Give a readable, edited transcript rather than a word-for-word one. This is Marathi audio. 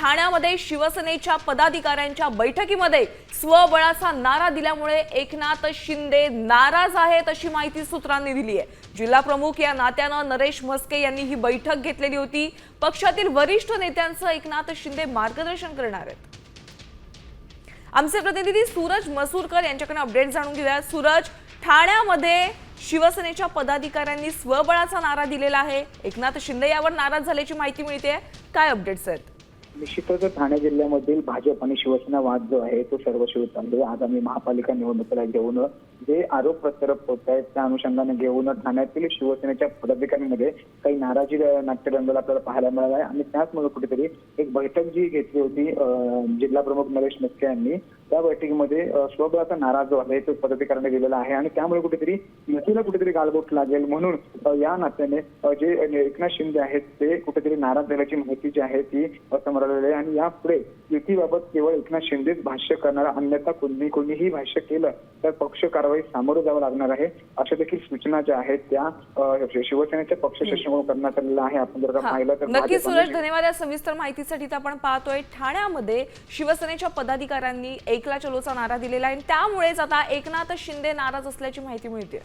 ठाण्यामध्ये शिवसेनेच्या पदाधिकाऱ्यांच्या बैठकीमध्ये स्वबळाचा नारा दिल्यामुळे एकनाथ शिंदे नाराज आहेत अशी माहिती सूत्रांनी दिली आहे। जिल्हा प्रमुख या नात्यानं नरेश म्हस्के यांनी ही बैठक घेतलेली होती। पक्षातील वरिष्ठ नेत्यांचं एकनाथ शिंदे मार्गदर्शन करणार आहेत। आमचे प्रतिनिधी सूरज मसूरकर यांच्याकडून अपडेट जाणून घेऊया। सूरज, ठाण्यामध्ये शिवसेनेच्या पदाधिकाऱ्यांनी स्वबळाचा नारा दिलेला आहे। एकनाथ शिंदे यावर नाराज झाल्याची माहिती मिळते, काय अपडेट्स आहेत? निश्चितच ठाणे जिल्ह्यामधील भाजप आणि शिवसेना वाद जो आहे तो सर्वस्वी चालू आहे। आगामी महापालिका निवडणुकीला घेऊन जे आरोप प्रत्यारोप होत आहेत त्या अनुषंगाने घेऊन ठाण्यातील शिवसेनेच्या पदाधिकाऱ्यांमध्ये काही नाराजी नाट्यरंगाला आपल्याला पाहायला मिळाला आहे आणि त्याचमुळे कुठेतरी एक बैठक जी घेतली होती जिल्हा प्रमुख नरेश म्हस्के यांनी, त्या बैठकीमध्ये स्वबळाचा नारा जो आहे तो पदाधिकाऱ्यांनी दिलेला आहे आणि त्यामुळे कुठेतरी युतीला कुठेतरी गालबोट लागेल म्हणून या नात्याने जे एकनाथ शिंदे आहेत ते कुठेतरी नाराज झाल्याची माहिती जी आहे ती समोर आलेली आहे आणि यापुढे युतीबाबत केवळ एकनाथ शिंदेच भाष्य करणारा, अन्यथा कोणीही भाष्य केलं तर पक्ष कारवाई सामोरं जावं लागणार आहे, अशा देखील सूचना ज्या आहेत त्या शिवसेनेच्या पक्षाशी करण्यात आलेल्या आहे। आपण जर पाहिलं तर नक्की सूरज, धन्यवाद या सविस्तर माहितीसाठी। आपण पाहतोय ठाण्यामध्ये शिवसेनेच्या पदाधिकाऱ्यांनी एकला चलोचा नारा दिलेला आहे, त्यामुळेच आता एकनाथ शिंदे नाराज असल्याची माहिती मिळते।